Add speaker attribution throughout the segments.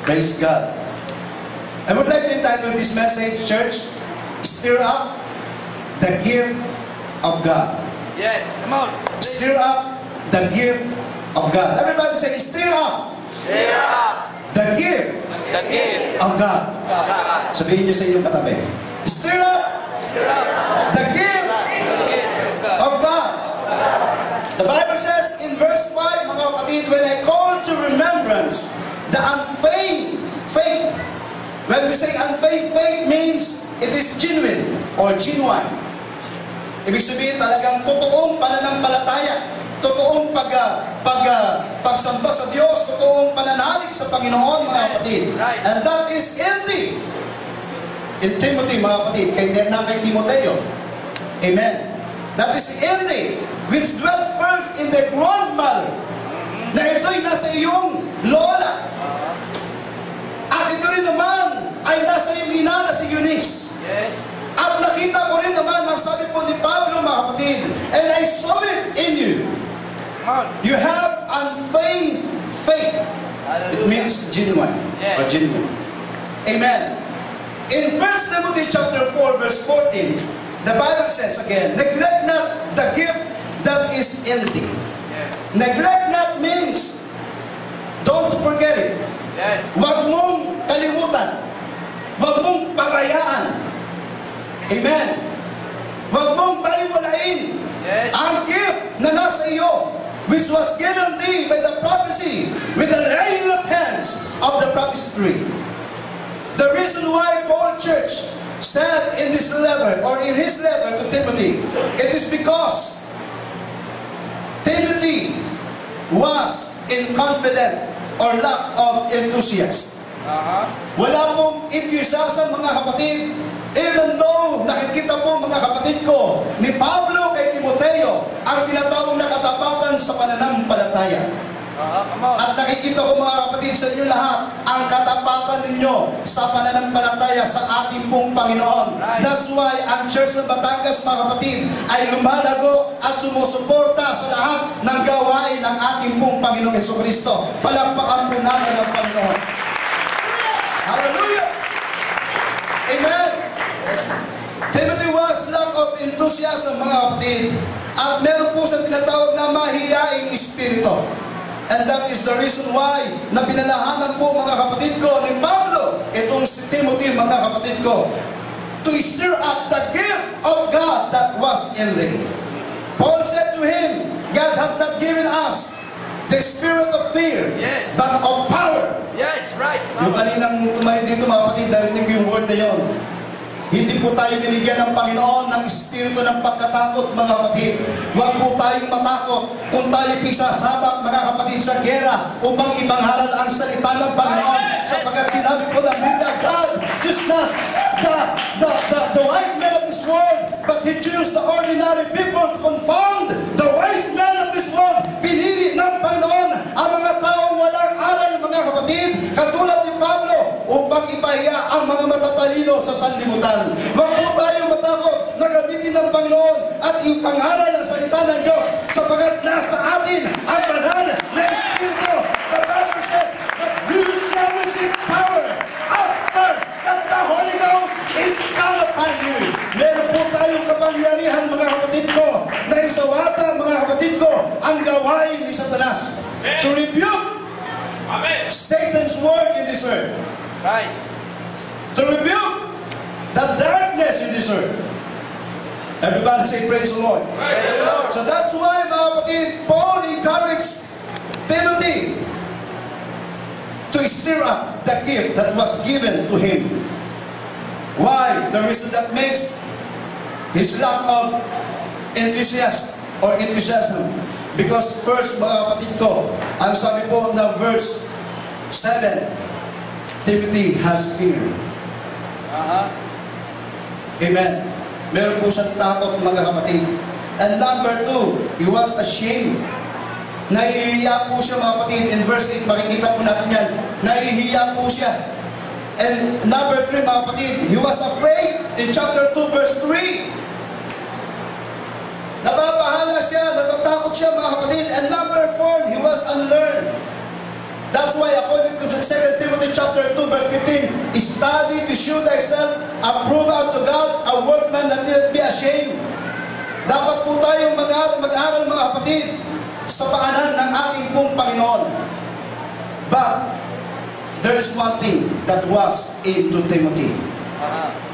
Speaker 1: Praise God. I would like to entitle this message, church, Stir Up the Gift of God.
Speaker 2: Yes, come on.
Speaker 1: Stir up the gift of God. Everybody say, stir up.
Speaker 2: Stir up
Speaker 1: the gift of God. Sabihin niyo sa inyong katabi. Stir up the gift of God. The Bible says in verse 5, mga kapatid, when I call to remembrance the unfeigned faith. When we say unfeigned faith means it is genuine or genuine. Ibig sabihin talagang totoong pananampalataya, totoong pagsamba sa Diyos, totoong pananalig sa Panginoon, mga kapatid. And that is in Timothy, mga kapatid, kay Timoteo. Amen. That is which dwelt first in the grandmother, na ito'y nasa iyong lola. At ito rin naman ay nasa iyong ina na si Eunice.
Speaker 2: Yes.
Speaker 1: At nakita ko rin naman ang sabi po ni Pablo, mga kapatid, and I saw it in you. You have unfeigned faith. It means genuine.
Speaker 2: Yes.
Speaker 1: Or genuine. Amen. In 1 Timothy chapter 4, verse 14, the Bible says again, neglect not the gift that is empty.
Speaker 2: Yes. Neglect
Speaker 1: not means don't forget it.
Speaker 2: Yes.
Speaker 1: Huwag mong kalimutan. Huwag mong pabayaan. Amen. Huwag mong baliwalain.
Speaker 2: Yes.
Speaker 1: Ang gift na nasa iyo, which was given thee by the prophecy with the laying of hands of the prophecy. The reason why Paul Church said in this letter, or in his letter to Timothy, it is because Timothy was inconfident or lack of enthusiasm. Wala pong enthusiasm, mga kapatid. Even though nakikita po, mga kapatid ko, ni Pablo kay Timoteo ang tinatawag na katapatan sa pananampalataya. At nakikita ko, mga kapatid, sa inyo lahat ang katapatan ninyo sa pananampalataya sa ating pong Panginoon. That's why ang Church ng Batangas, mga kapatid, ay lumalago at sumusuporta sa lahat ng gawain ng ating pong Panginoong Jesucristo. Palakpakan po natin ang Panginoon. Hallelujah! Amen! Timothy was lack of enthusiasm, mga kapatid, at meron po sa tinatawag na mahiyaing espiritu. And that is the reason why na pinalahanan po, mga kapatid ko, ni Pablo itong si Timothy, mga kapatid ko, to stir up the gift of God that was in thee. Paul said to him, God hath not given us the spirit of fear,
Speaker 2: yes,
Speaker 1: but of power.
Speaker 2: Yes, right.
Speaker 1: Yung kaninang tumayo dito, mga kapatid, narinig ko yung word na yun. Hindi po tayo binigyan ng Panginoon ng espiritu ng pagkatakot, mga kapatid. Huwag po tayong matakot kung tayo pisasabak, mga kapatid, sa gera upang ipangharal ang salita ng Panginoon. Sapagkat sinabi po ng Biblia, God just not the wise men of this world, but He chose the ordinary people to confound the wise men of this world. Pinili ng Panginoon ang mga taong walang aral, mga kapatid, katulad ni Pablo, upang ipahiya ang mga matatalino sa sanlibutan. Huwag po tayong matakot na gamitin ng Panginoon at ipangharal ang salita ng Diyos, sapagkat nasa atin ang banal na Espiritu. The Bible says that you shall receive power after that the Holy Ghost is come upon you. Meron po tayong kapangyarihan, mga kapatid ko, na isawata, mga kapatid ko, ang gawain ni Satanas. To rebuke Satan's work in this earth.
Speaker 2: Right.
Speaker 1: To rebuke the darkness in this earth. Everybody say praise the Lord.
Speaker 2: Praise the Lord.
Speaker 1: So that's why, mga kapatid, Paul encouraged Timothy to stir up the gift that was given to him. Why? The reason that makes his lack of enthusiasm. Because first, mga kapatid ko, ang sabi po na verse 7, Timothy has fear. Amen. Meron po siyang takot, mga kapatid. And number 2, he was ashamed. Nahihiya po siya, mga kapatid. In verse 8, makikita po natin yan. Nahihiya po siya. And number 3, mga kapatid, he was afraid. In chapter 2, verse 3, nababahala siya, natatakot siya, mga kapatid. And number 4, he was unlearned. That's why according to 2 Timothy chapter verse 15, study to show thyself approved unto God, a workman that will be ashamed. Dapat po tayong mag-aral mga kapatid sa paanan ng ating pong Panginoon. But there is one thing that was in 2 Timothy,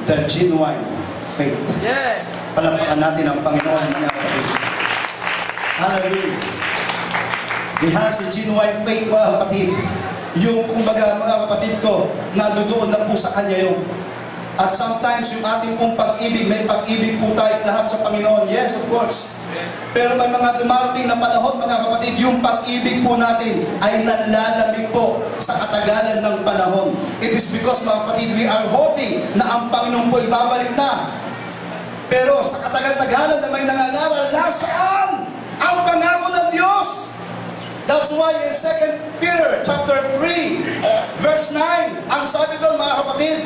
Speaker 1: the genuine faith.
Speaker 2: Yes.
Speaker 1: Palampakan natin ang Panginoon mga kapatid. Hallelujah. He has a genuine faith mga kapatid. Yung kumbaga mga kapatid ko, nandoon na po sa Kanya yun. At sometimes yung ating pong pag-ibig, may pag-ibig po tayo lahat sa Panginoon. Yes, of course. Pero may mga dumarating na panahon mga kapatid, yung pag-ibig po natin ay nanlalamig po sa katagalan ng panahon. It is because mga kapatid, we are hoping na ang Panginoon po ibabalik na. Pero sa katagal-tagalan na may nangangaral, nasaan ang pangako ng Diyos? That's why in 2 Peter chapter 3, verse 9, ang sabi doon mga kapatid,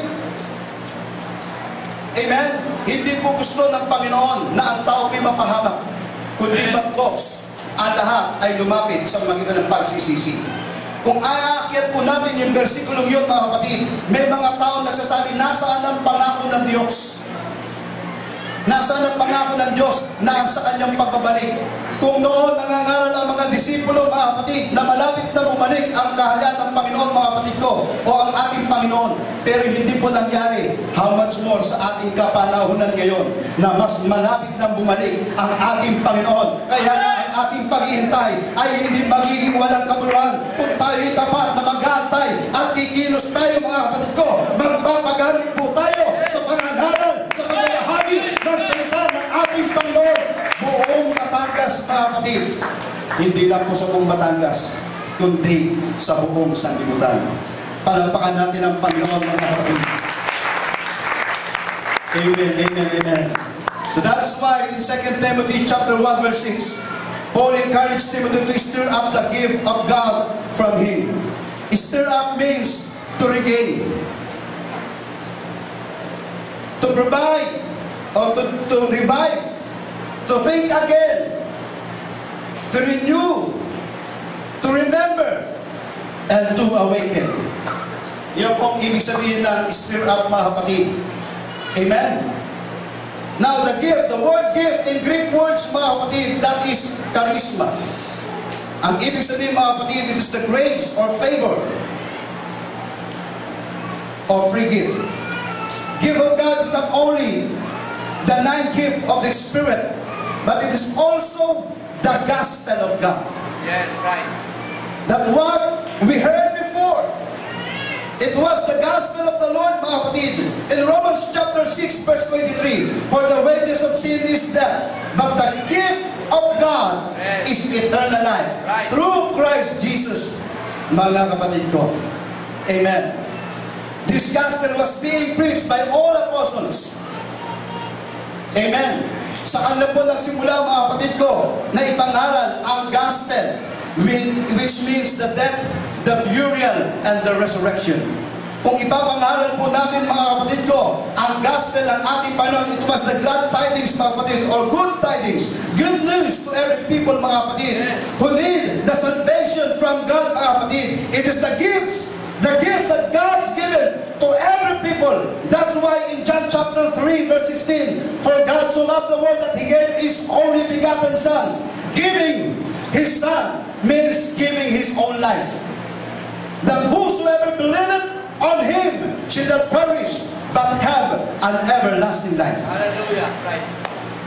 Speaker 1: amen? Hindi po gusto ng Panginoon na ang tao may mapahamak, kundi bagkos ang lahat ay lumapit sa magitan ng pagsisisi. Kung aakyat po natin yung versikulong yun mga kapatid, may mga tao nagsasabi, nasaan ang pangako ng Diyos? Nasaan ang pangako ng Diyos na sa kanyang pagbabalik? Kung noon nangangaral ang mga disipulo mga kapatid na malapit na bumalik ang kaharian ng Panginoon mga kapatid ko o ang ating Panginoon, pero hindi po nangyari, how much more sa ating kapanahunan ngayon na mas malapit na bumalik ang ating Panginoon. Kaya nga ang ating paghihintay ay hindi magiging walang kabuluhan kung tayo'y tapat na mag-aantay at kikilos tayo mga kapatid ko. Magpapagamit po tayo sa pangangaral, sa pamamahagi ng salita ng ating Panginoon. Buong Batangas mga kapatid, hindi lang po sa buong Batangas, kundi sa buong sanlibutan. Palampakan natin ang Panginoon mga kapatid. Amen, amen, amen. So that's why in 2 Timothy chapter 1 verse 6, Paul encouraged Timothy to stir up the gift of God from him. Stir up means to regain, to provide, or to revive, to think again, to renew, to remember, and to awaken. Yan po ang ibig sabihin ng stir up mga kapatid. Amen? Now the gift, the word gift in Greek words mga kapatid, that is charisma. Ang ibig sabihin mga kapatid, it is the grace or favor or free gift. Gift of God is not only the nine gift of the Spirit, but it is also the gospel of God.
Speaker 2: Yes, right.
Speaker 1: That what we heard before, it was the gospel of the Lord, mga kapatid. In Romans chapter 6, verse 23, for the wages of sin is death, but the gift of God is eternal life.
Speaker 2: Right.
Speaker 1: Through Christ Jesus, mga kapatid ko. Amen. This gospel was being preached by all apostles. Amen. Sa kanila po nagsimula mga kapatid ko na ipangaral ang gospel, which means the death, the burial, and the resurrection. Kung ipapangaral po natin mga kapatid ko, ang gospel ng ating Panginoon, it was the glad tidings mga kapatid, or good tidings, good news to every people mga kapatid, who need the salvation from God mga kapatid. It is the gift that God's given to every people. That's why in John chapter 3 verse 16, for God so loved the world that He gave His only begotten Son. Giving His Son means giving His own life. That whosoever believeth on Him should not perish, but have an everlasting life.
Speaker 2: Hallelujah. Right.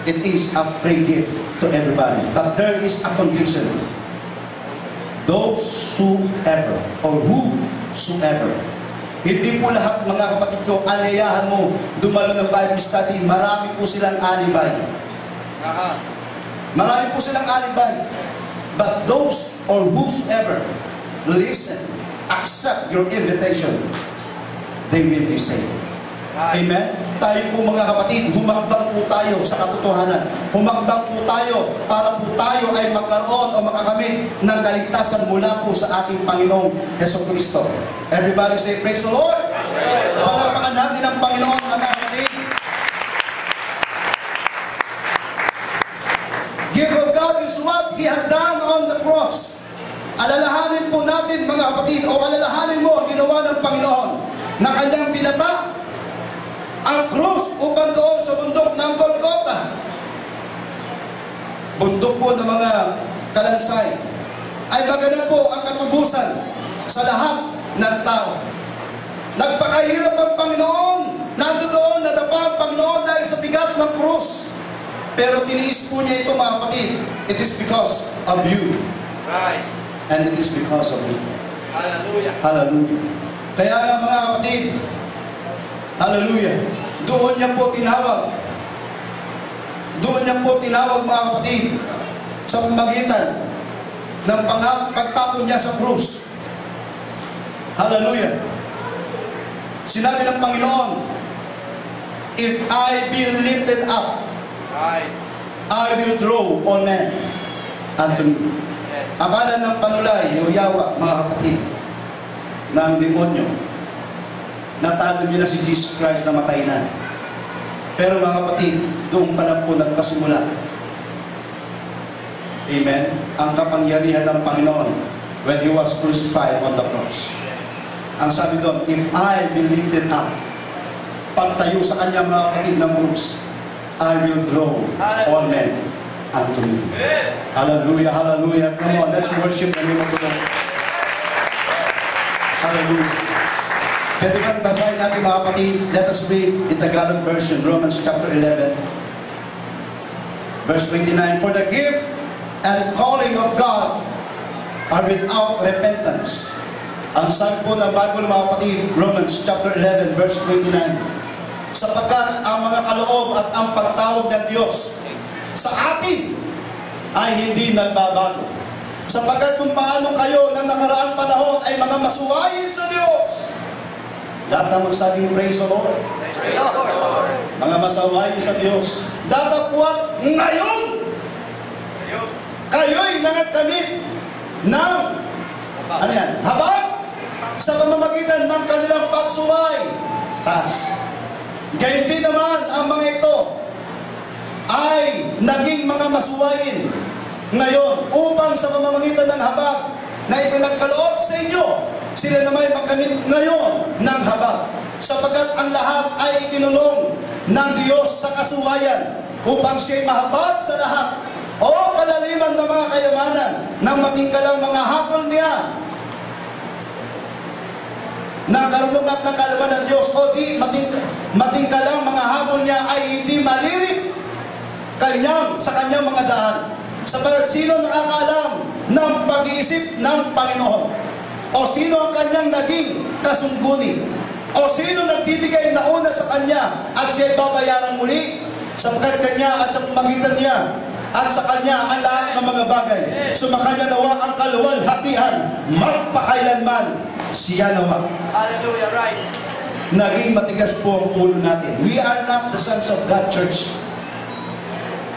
Speaker 1: It is a free gift to everybody. But there is a condition. Those whoever, or whosoever. Hindi po lahat mga kapatid ko, alayahan mo, dumalo ng Bible study, marami po silang alibay. Marami po silang alibay. But those or whosoever listen, accept your invitation, they will be saved. Amen? Tayo po mga kapatid, humakbang po tayo sa katotohanan. Humakbang po tayo para po tayo ay magkaroon o makakamit ng kaligtasan mula po sa ating Panginoong Jesucristo. Everybody say, praise the Lord! Palapakan natin ang Panginoon mga kapatid. Gift of God is what He had done on the cross. Alalahanin po natin mga kapatid, o alalahanin mo ang ginawa ng Panginoon. na kanyang binata ang krus upang doon sa bundok ng Golgotha. Bundok po ng mga kalansay ay maganda po ang katubusan sa lahat ng tao. Nagpakahirap ang Panginoon, nandoon nadapa ang Panginoon dahil sa bigat ng krus. Pero tiniis po niya ito, mga kapatid. It is because of you.
Speaker 2: Right.
Speaker 1: And it is because of me.
Speaker 2: Hallelujah.
Speaker 1: Hallelujah. Kaya nga, mga kapatid, hallelujah, doon niya po tinawag. Doon niya po tinawag, mga kapatid, sa pamagitan ng pagtapon niya sa krus. Hallelujah. Sinabi ng Panginoon, if I be lifted up,
Speaker 2: Right.
Speaker 1: I will draw all men unto me.
Speaker 2: Yes.
Speaker 1: Akala ng panulay, yawa, mga kapatid, ng demonyo, natalo niyo na si Jesus Christ na matay na. Pero mga kapatid, doon pa lang po nagpasimula. Amen? Ang kapangyarihan ng Panginoon when He was crucified on the cross. Ang sabi doon, if I be lifted up, pagtayo sa kanya, mga kapatid, ng krus, I will draw all men unto me. Hallelujah, hallelujah. Come on, let's worship the name of the Lord. Hallelujah. Pwede bang basahin natin, mga kapatid? Let us read in Tagalog version, Romans chapter 11, verse 29. For the gift and calling of God are without repentance. Ang sabi po ng Bible, mga kapatid, Romans chapter 11, verse 29. Sapagkat ang mga kaloob at ang pagtawag ng Diyos sa atin ay hindi nagbabago. Sapagkat kung paano kayo ng nakaraang panahon ay mga masuwayin sa Diyos. Lahat na magsabing praise the Lord.
Speaker 2: Praise the Lord.
Speaker 1: Mga masawayin sa Diyos. Datapwat ngayon, kayo'y nangakamit ng ano yan? Habag sa pamamagitan ng kanilang pagsuway. Taas. Gayun din naman ang mga ito ay naging mga masuwayin ngayon upang sa pamamagitan ng habag na ipinagkaloob sa inyo, sila naman magkamit ngayon ng habag. Sapagkat ang lahat ay ikinulong ng Diyos sa kasuwayan upang siya'y mahabag sa lahat. O kalaliman ng mga kayamanan ng matingkalang mga hakol niya na karunong at ng kalaban ng Diyos, o di matingkalang mga habol niya ay hindi malirip sa kanyang mga daan. Sapagkat sino nakakaalam ng pag-iisip ng Panginoon? O sino ang kanyang naging kasungguni? O sino nagbibigay na una sa kanya at siya'y babayaran muli? Sapagkat kanya at sa pamagitan niya at sa kanya ang lahat ng mga bagay. Sumakanya nawa ang kaluwalhatian, magpakailanman siya nawa.
Speaker 2: Hallelujah. Right.
Speaker 1: Naging matigas po ang ulo natin. We are not the sons of God, church.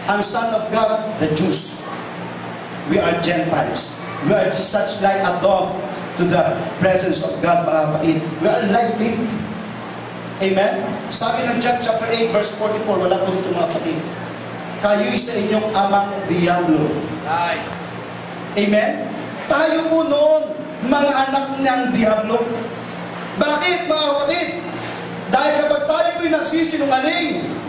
Speaker 1: Ang son of God, the Jews. We are Gentiles. We are such like a dog to the presence of God, mga kapatid. We are like pig. Amen? Sabi ng John chapter 8, verse 44, wala po dito, mga kapatid. Kayo'y sa inyong amang Diablo.
Speaker 2: Right.
Speaker 1: Amen? Tayo po noon, mga anak ng Diablo. Bakit, mga kapatid? Dahil kapag tayo po'y nagsisinungaling,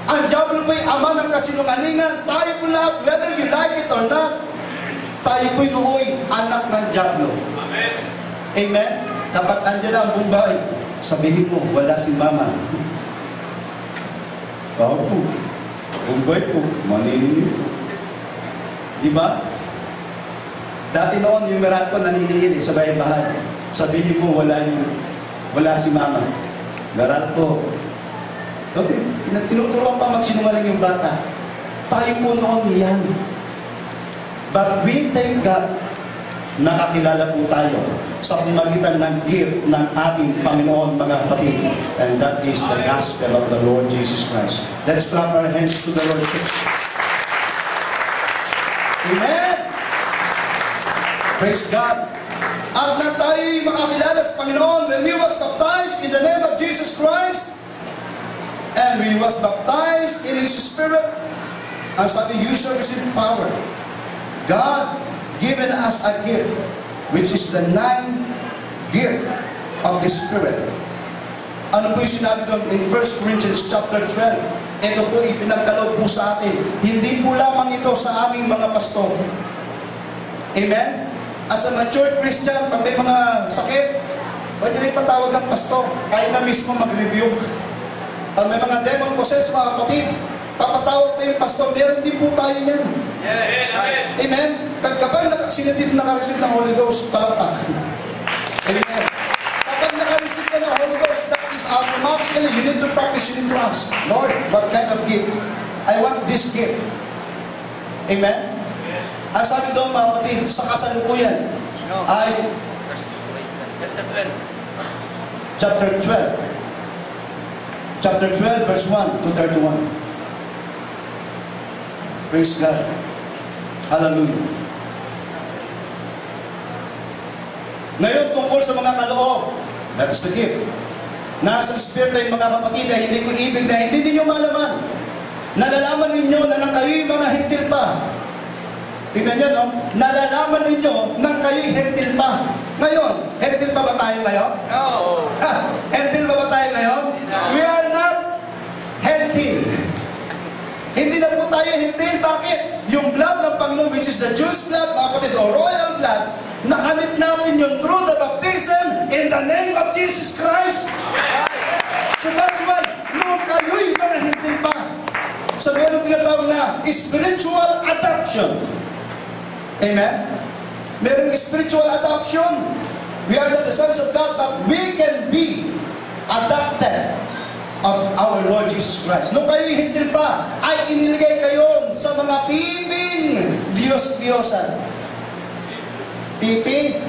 Speaker 1: ang Diablo po'y ama ng kasinungalingan, tayo po lahat, whether you like it or not, tayo po'y nooy anak ng Diablo.
Speaker 2: Amen.
Speaker 1: Amen? Kapag andyan ang Bombay, sabihin mo, wala si Mama. Tao po. Bombay po. Manininig po. Diba? Dati noon, yung meron ko naninihin sa bahay-bahay. Sabihin mo, wala si Mama. Meron ko. Okay. Tinuturuan pa magsinungaling yung bata. Tayo po noon yan. But we thank God, nakakilala po tayo sa pamagitan ng gift ng ating Panginoon, mga kapatid. And that is the gospel of the Lord Jesus Christ. Let's clap our hands to the Lord. Amen! Praise God! At na tayo'y makakilala sa Panginoon when we was baptized in the name of Jesus Christ, and we was baptized in His Spirit, ang sabi, you shall receive power. God given us a gift, which is the 9th gift of the Spirit. Ano po yung sinabi doon in 1 Corinthians chapter 12? Ito po ipinagkaloob po sa atin. Hindi po lamang ito sa aming mga pastor. Amen? As a mature Christian, pag may mga sakit, pwede rin patawag ang pastor. Kaya na mismo mag-rebuke. Pag may mga demon possessed, mga kapatid, papatawag pa yung pastor. Meron din po tayo yan.
Speaker 2: Yes. Right.
Speaker 1: Amen? Kapag sino dito nakareceive ng Holy Ghost, palakpak. Amen? Kapag nakareceive ka ng Holy Ghost, that is automatically, you need to practice, you need to ask, Lord, what kind of gift? I want this gift. Amen? Ang sabi doon, mga kapatid, sa kasalukuyan,
Speaker 2: No.
Speaker 1: ay
Speaker 2: Chapter 12.
Speaker 1: chapter 12, verse 1 to 31. Praise God. Hallelujah. Ngayon, tungkol sa mga kaloob, that is the gift. Nasa Espiritu yung mga kapatid ay hindi ko ibig na hindi ninyo malaman. Nalalaman ninyo na nang kayo'y mga hintil pa. Tingnan nyo, no? Nalalaman ninyo nang kayo'y hintil pa. Ngayon, hintil pa ba tayo ngayon?
Speaker 2: No.
Speaker 1: Hintil pa ba tayo ngayon? We are not hintil. Hindi na po tayo hintil. Bakit? Yung blood ng Panginoon, which is the Jewish blood, mga kapatid, o royal blood, nakamit natin yung through the baptism in the name of Jesus Christ. So that's why, nung kayo'y mga hintil pa, so meron tinatawag na spiritual adoption. Amen? Merong spiritual adoption. We are not the sons of God, but we can be adopted of our Lord Jesus Christ. Nung kayo'y hintil pa, ay iniligay kayo sa mga piping Diyos-Diyosan. Piping?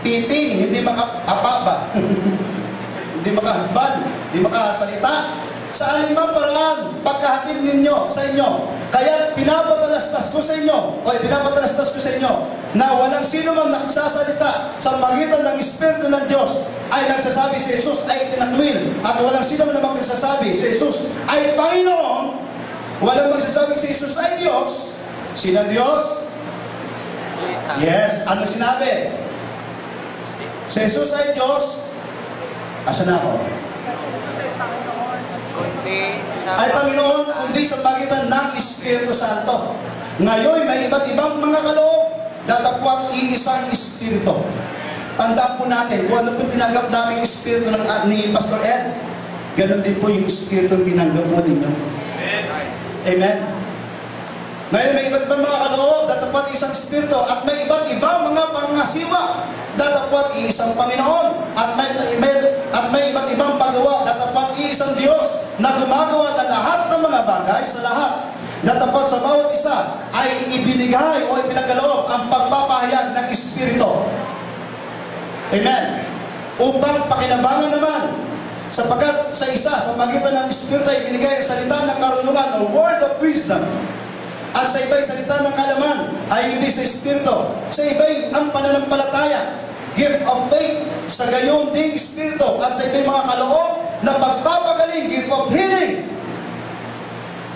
Speaker 1: Piping, hindi makaapaba. Hindi makahambal, hindi makasalita. Sa alimang paraan, pagkahatid ninyo sa inyo. Kaya pinapatalastas ko sa inyo, na walang sino mang nagsasalita sa magitan ng Espiritu ng Diyos ay nagsasabi si Jesus ay tinakwil. At walang sino man namang nagsasabi si Jesus ay Panginoon. Walang magsasabi si Jesus ay Diyos. Sino Diyos? Yes, ano sinabi? Si Jesus ay Diyos. Asan ako? Ay Panginoon, kundi sa pagitan ng Espiritu Santo. Ngayon, may iba't ibang mga kaloob, datapwat iisang Espiritu. Tandaan po natin, kung ano po tinanggap naming Espiritu ni Pastor Ed, ganun din po yung Espiritu tinanggap mo ninyo. Amen? Ngayon, may iba't ibang mga kaloob, datapwat isang Espiritu, at may iba't ibang mga pangasiwa, datapwat iisang Panginoon, at may iba't ibang paggawa, datapwat iisang Diyos, na gumagawa ng lahat ng mga bagay sa lahat. Datapwat sa bawat isa ay ibinigay o ipinagkaloob ang pagpapahayag ng Espiritu. Amen. Upang pakinabangan naman, sapagkat sa isa, sa magitan ng Espiritu ay ibinigay ang salita ng karunungan o word of wisdom. At sa iba'y salita ng kalaman ay hindi sa Espiritu. Sa iba'y ang pananampalataya, gift of faith, sa gayon ding Espiritu. At sa iba'y mga kaloob na pagpapagaling, gift of healing,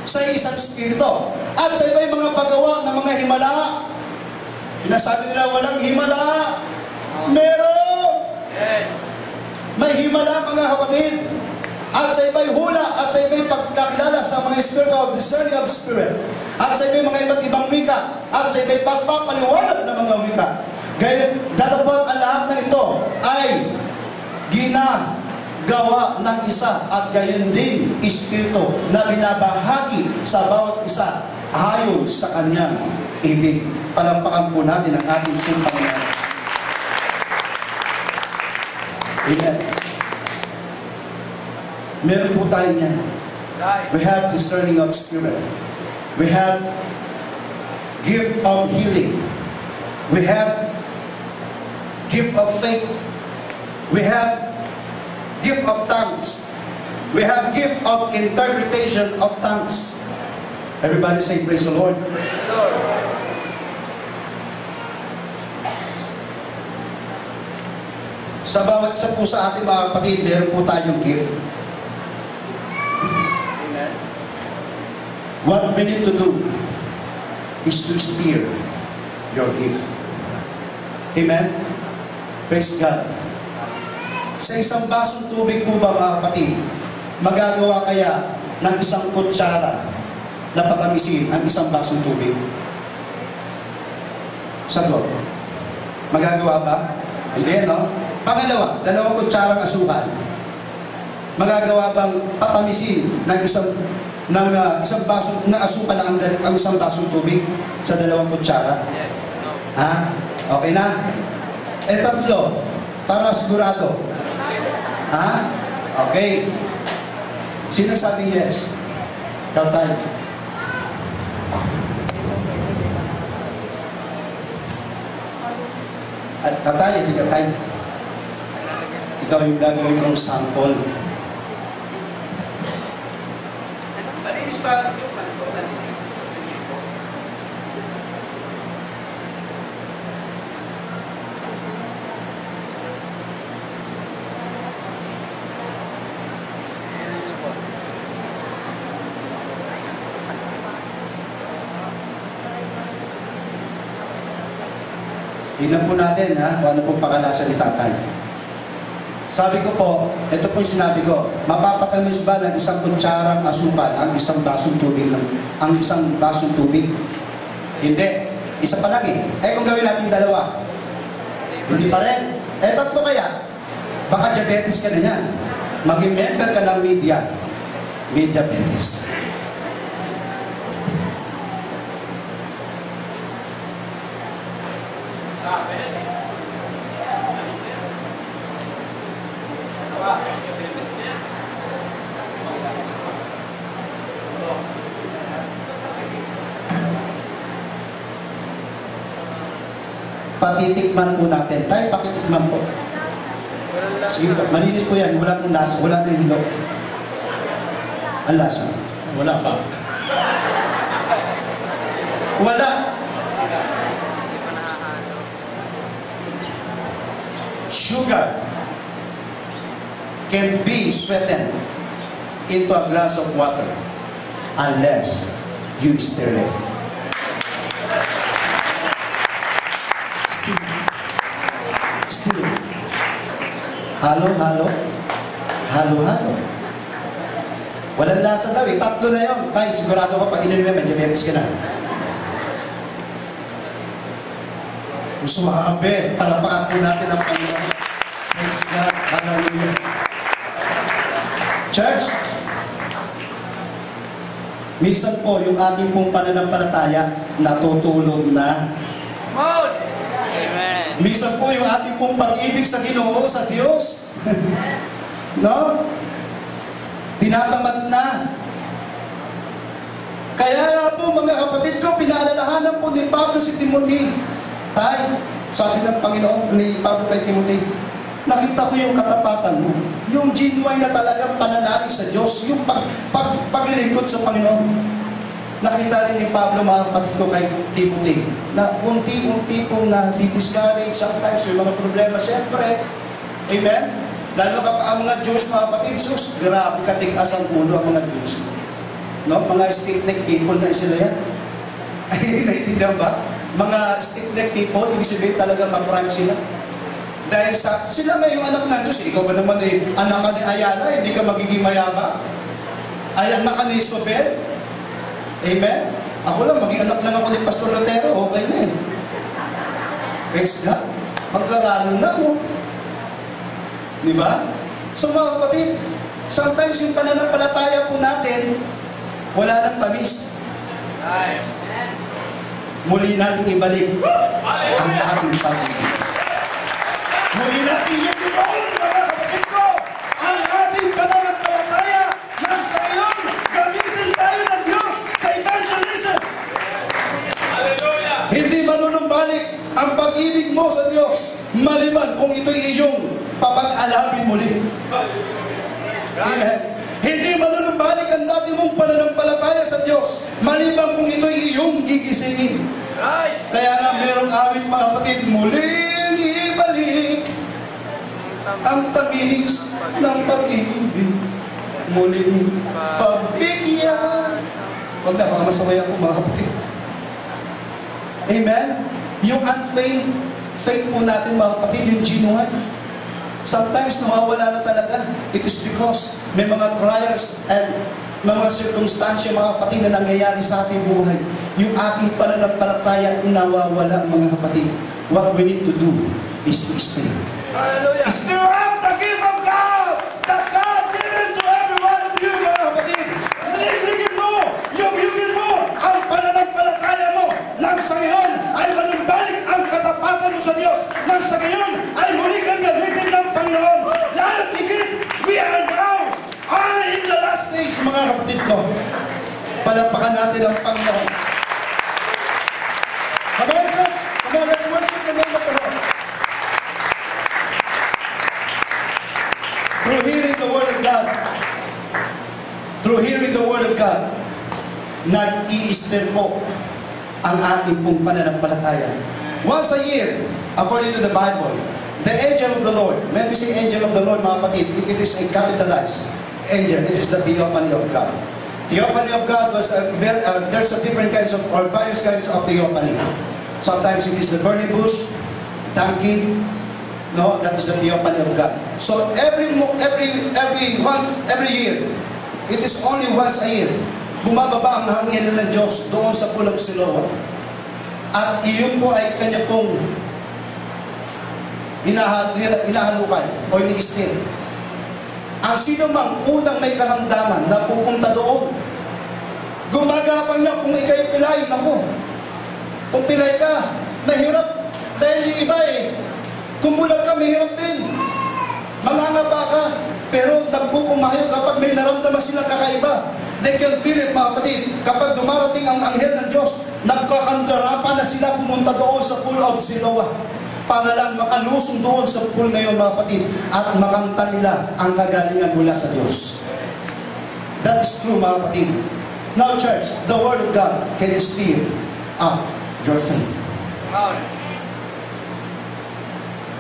Speaker 1: sa isang Espiritu. At sa iba'y mga paggawa ng mga himala. Sinasabi nila walang himala. Meron!
Speaker 2: Yes.
Speaker 1: May himala, mga kapatid. At sa iba'y hula, at sa iba'y pagkakilala sa mga Espiritu of discerning of Spirit. At sa iba'y mga iba't ibang wika. At sa iba'y pagpapaliwanag ng mga wika. Gaya, datapwat ang lahat ng ito ay ginagawa ng isa at gayon din Espiritu na binabahagi sa bawat isa ayon sa kanyang ibig. Palampakan po natin ang ating Panginoon. Amen. Meron po tayo niyan. We have discerning of spirit. We have gift of healing. We have gift of faith. We have gift of tongues. We have gift of interpretation of tongues. Everybody say praise the Lord.
Speaker 2: Praise the Lord.
Speaker 1: Sa bawat isa po sa ating mga kapatid, meron po tayong gift. Amen. What we need to do is to steer your gift. Amen. Praise God. Sa isang basong tubig po ba mga kapatid, magagawa kaya ng isang kutsara na patamisin ang isang basong tubig? Sagot. Magagawa ba? Hindi, no? Pangalawa, 2 kutsarang asukal. Magagawa bang patamisin ng isang basong na asukal ang isang basong tubig sa 2 kutsara? Ha? Okay na? Tatlo, para sigurado. Ha? Okay. Sino sabi yes? Kapatay. At katay, hindi katay. Ikaw yung gagawin ng sample. Malinis ba? Malinis. Tingnan po natin kung ano pong pakalasa ni tatay. Sabi ko po, ito po yung sinabi ko, mapapatamis ba ng isang kutsarang asukal ang isang basong tubig ang isang basong tubig? Hindi. Isa pa lang kung gawin natin 2, hindi pa rin. 3 kaya, baka diabetes ka na yan. Maging member ka ng media. May diabetes. Patitikman po natin. Tayo, pakitikman po. Sige po, malinis po yan. Wala pong lasa, wala nang hilo. Ang lasa.
Speaker 2: Wala pa.
Speaker 1: Wala. Sugar can be sweetened into a glass of water unless you stir it. Still. Halo-halo. Halo-halo. Walang lasa daw 3 na yun. Tay, sigurado ko pag ininom may diabetes ka na. Sumabi, palapakan po natin ang Panginoon. Praise God. Hallelujah. Church, minsan po yung ating pong pananampalataya natutulog na.
Speaker 2: Amen.
Speaker 1: Minsan po yung ating pong pag-ibig sa Ginoo, sa Diyos, no? Tinatamad na. Kaya po mga kapatid ko, pinaalalahanan po ni Pablo si Timothy. Tay, sabi ng Panginoon ni Pablo kay Timothy, nakita ko yung katapatan mo, yung genuine na talagang pananalig sa Diyos, yung paglilingkod sa Panginoon. Nakita rin ni Pablo, mga kapatid ko, kay Timothy, na unti-unti pong na-discourage, sometimes may mga problema, siyempre. Amen? Lalo kapag ang mga Diyos, mga kapatid, sus, grabe katigas ang ulo ang mga Diyos. No? Mga stick-neck people na sila yan. Ay, naiintindihan ba? Mga stick-neck people, ibig sabihin talaga ma-prime sila. Dahil sila may yung anak ng Diyos. Ikaw ba naman anak ka ni Ayala, hindi ka magiging mayaba? Ay, anak ka ni Sobel? Amen? Ako lang, maging anak lang ako ni Pastor Lotero, okay na Praise God. Magkaralo na ako. Di ba? So mga kapatid, sometimes yung pananampalataya po natin, wala nang tamis. Muli natin ibalik ang ating pag-ibig. Muli natin i-ibon, mga kapatid ko, ang ating pananampalataya nang sa iyon, gamitin tayo ng Diyos sa evangelism.
Speaker 2: Hallelujah!
Speaker 1: Hindi manunumbalik ang pag-ibig mo sa Diyos, maliban kung ito'y iyong papag-alapin muli. Amen. Hindi manunumbalik ang dati mong pananampalataya sa Diyos, maliban kung ito'y iyong gigisingin. Kaya nga merong awit, mga kapatid, muling ibalik ang tamis ng pag-ibig, muling pagbigyan. Huwag na, baka masaway ako, mga kapatid. Amen? Yung unfeigned faith po natin, mga kapatid, yung genuine. Sometimes nawawala na talaga. It is because may mga trials and mga circumstansya, mga kapatid, na nangyayari sa ating buhay. Yung ating pananampalataya nawawala, mga kapatid. What we need to do is to stay.
Speaker 2: Hallelujah.
Speaker 1: Stir up the gift of God that God given to every one of you, mga kapatid. Ligligin mo, yugin mo ang pananampalataya mo. Nang sa ngayon ay manumbalik ang katapatan mo sa Diyos. Nang sa ngayon ay muli kang gamitin ng Panginoon. Lalo tigit, we are now in the last days, mga kapatid ko. Palapakan natin ang Panginoon. Come on, church. Come on, let's worship the name of the Lord. Through hearing the Word of God, nag-i-stir po ang ating pong pananampalataya. Once a year, according to the Bible, the angel of the Lord, when we say angel of the Lord, mga kapatid, if it is a capitalized angel, it is the theophany of God. Theophany of God was there's a different kinds of, or various kinds of theophany. Sometimes it is the burning bush, donkey. No, that is the theophany of God. So every year, it is only once a year, bumababa ang hangin ng Diyos doon sa Pool of Siloam. At iyon po ay kanya pong hinahalukay o ini-stir. Ang sino mang unang may karamdaman na pupunta doon, gumagapang niya kung ikay pilay. Naku, kung pilay ka, mahirap dahil yung iba kung bulag ka, mahirap din. Mangangapa ka, pero nagpupumayo kapag may naramdaman silang kakaiba. They can feel it, mga kapatid. Kapag dumarating ang anghel ng Diyos, nagkakandarapan na sila pumunta doon sa Pool of Siloam para lang makalusong doon sa pool na yun, mga kapatid, at makanta nila ang kagalingan mula sa Diyos. That is true, mga kapatid. Now, church, the Word of God can stir up your faith.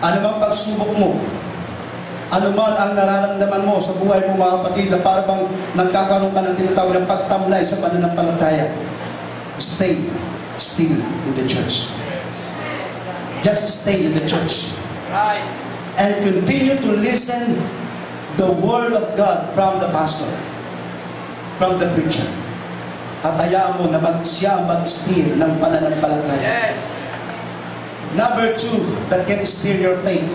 Speaker 1: Ano bang pagsubok mo? Ano man ang nararamdaman mo sa buhay mo, mga kapatid, na parang nagkakaroon ka ng tinatawag ng pagtamlay sa pananampalataya, stay still in the church. Just stay in the church. And continue to listen the word of God from the pastor, from the preacher. At hayaan mo na siya mag-steer ng pananampalataya.
Speaker 2: Yes.
Speaker 1: Number 2, that can steer your faith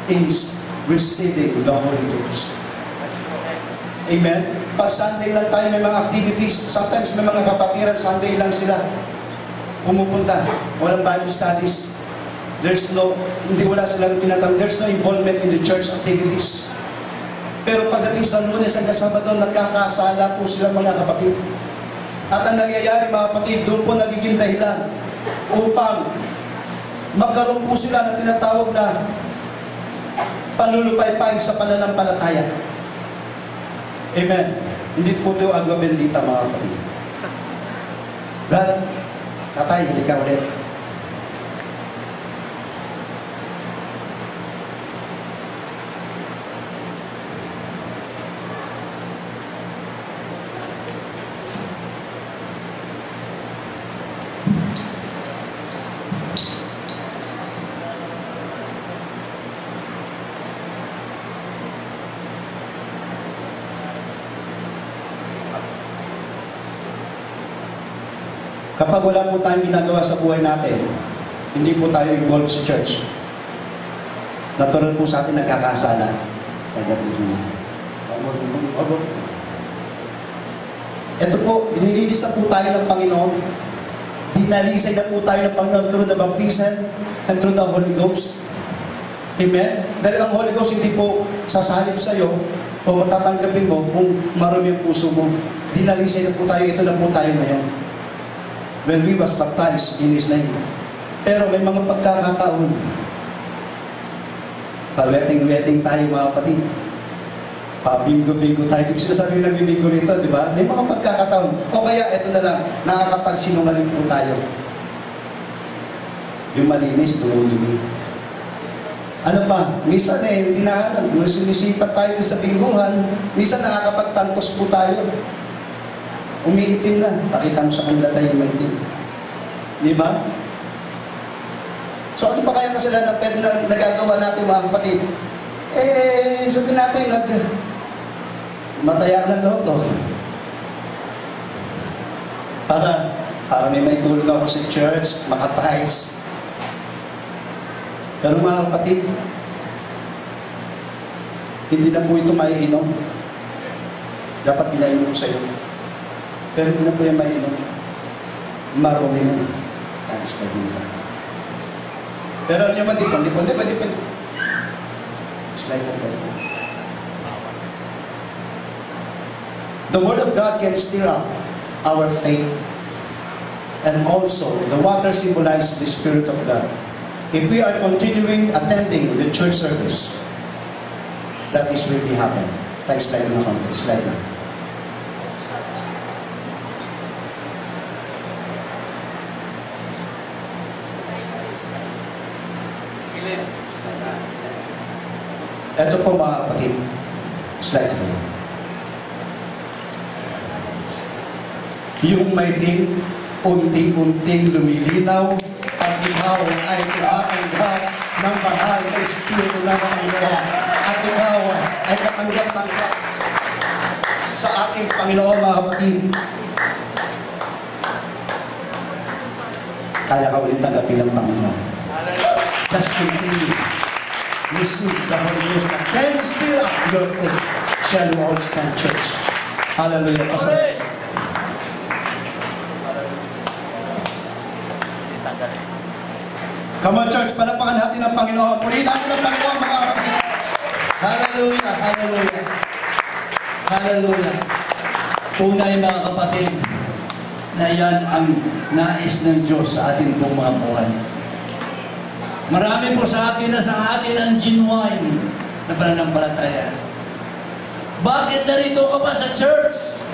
Speaker 1: is receiving the Holy Ghost. Amen? Pag Sunday lang tayo may mga activities, sometimes may mga kapatiran, Sunday lang sila pumupunta. Walang Bible studies. Wala silang there's no involvement in the church activities. Pero pagdating sa Lunes hanggang Sabado, nagkakasala po sila, mga kapatid. At ang nangyayari, mga kapatid, doon po nagiging dahilan upang magkaroon po sila ng tinatawag na panlulupaypay sa pananampalataya. Amen. Hindi po ito agwa bendita, mga kapatid. Brad, tatay, halika ulit. Kapag wala po tayong ginagawa sa buhay natin, hindi po tayo involved sa church. Natural po sa atin nagkakasala. Ito po, binilinis na po tayo ng Panginoon. Dinalisay na po tayo ng Panginoon through the baptism and through the Holy Ghost. Amen? Dahil ang Holy Ghost hindi po sasalip sa iyo o matatanggapin mo kung marumi ang puso mo. Dinalisay na po tayo, ito na po tayo ngayon. When we was baptized in His name. Pero may mga pagkakataon, pa-wedding tayo, mga kapatid. Pa-bingo-bingo tayo. Hindi sinasabi yung nag-bingo nito, di ba? May mga pagkakataon. O kaya, ito na lang, nakakapagsinungaling po tayo. Yung malinis, dumudumi. Ano pa? Minsan hindi na, sinisipat tayo sa bingguhan, minsan nakakapagtantos po tayo. Umiitim na. Pakita mo sa kanila tayo maitim. Di ba? So ano pa kaya kasalanan na nagagawa natin, mga kapatid? Sabihin natin, mataya ng loto. Para may tulong ako sa church, makatides. Pero mga kapatid, hindi na po ito maiinom. Dapat pinainom ko sa iyo. Pero hindi na po yung maiinom. Marumi na. Thanks na din na. Pero ano naman, dipon. Slide na po. The Word of God can stir up our faith, and also the water symbolizes the Spirit of God. If we are continuing attending the church service, that is will be happen. Thanks, slide na konti. Slide na. Ito po mga kapatid. Slide na. Yung may din, unti-unting lumilinaw at ikaw ay tumatanggap ng mahal na Espiritu ng Panginoon at ikaw ay katanggap-tanggap sa ating Panginoon, mga kapatid. Kaya ka ulit tanggapin ng Panginoon. Just continue. Receive the Holy Ghost and then still up your faith. Shall we all stand, church? Hallelujah. Pastor. Come on, church, palapakan natin ang Panginoon. Purihin natin ang Panginoon, mga kapatid.
Speaker 3: Hallelujah, hallelujah. Hallelujah. Tunay mga kapatid, na yan ang nais ng Diyos sa ating pong mga buhay. Marami po sa atin na sa atin ang genuine na pananampalataya. Bakit narito ka pa sa church?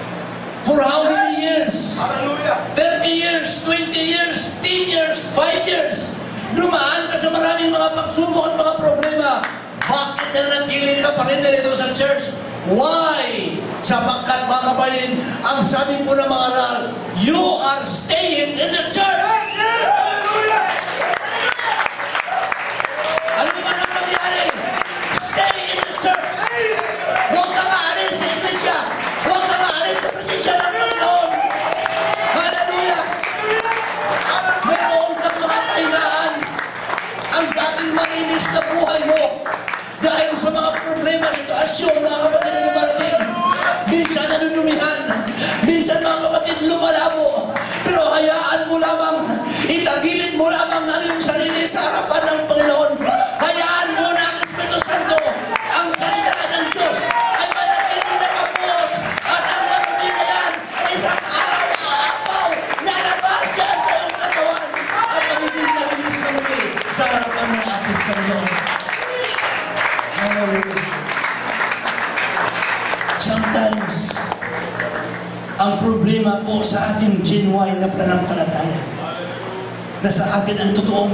Speaker 3: For how many years?
Speaker 2: Hallelujah.
Speaker 3: 30 years, 20 years, 10 years, 5 years. Dumaan ka sa maraming mga pagsubok at mga problema. Bakit nanatili ka pa rin narito sa church? Why? Sapagkat mga kapatid, ang sabi po ng mga aral, you are staying in the church.
Speaker 2: Hallelujah.
Speaker 3: Ano man ang mangyari? Stay in the church. Huwag kang aalis sa iglesia. Huwag kang aalis sa presensya ng Panginoon. Hallelujah. Meron kang mga kailangan. Ang dating malinis na buhay mo dahil sa mga problema, sitwasyon, mga kapatid na lumarating. Minsan nanunumihan, minsan mga kapatid lumalabo. Pero hayaan mo lamang, itagilid mo lamang na iyong sarili sa harapan ng Panginoon. Hayaan mo na ang Espiritu Santo, ang salita ng Diyos, ay manatiling nakabuos. At ang marumi na yan, isang araw-araw, nalabas yan sa iyong katawan. At magiging nalinis ka muli sa harapan ng ating Panginoon. Sometimes, ang problema po sa ating genuine na pananampalataya na sa atin ang totoong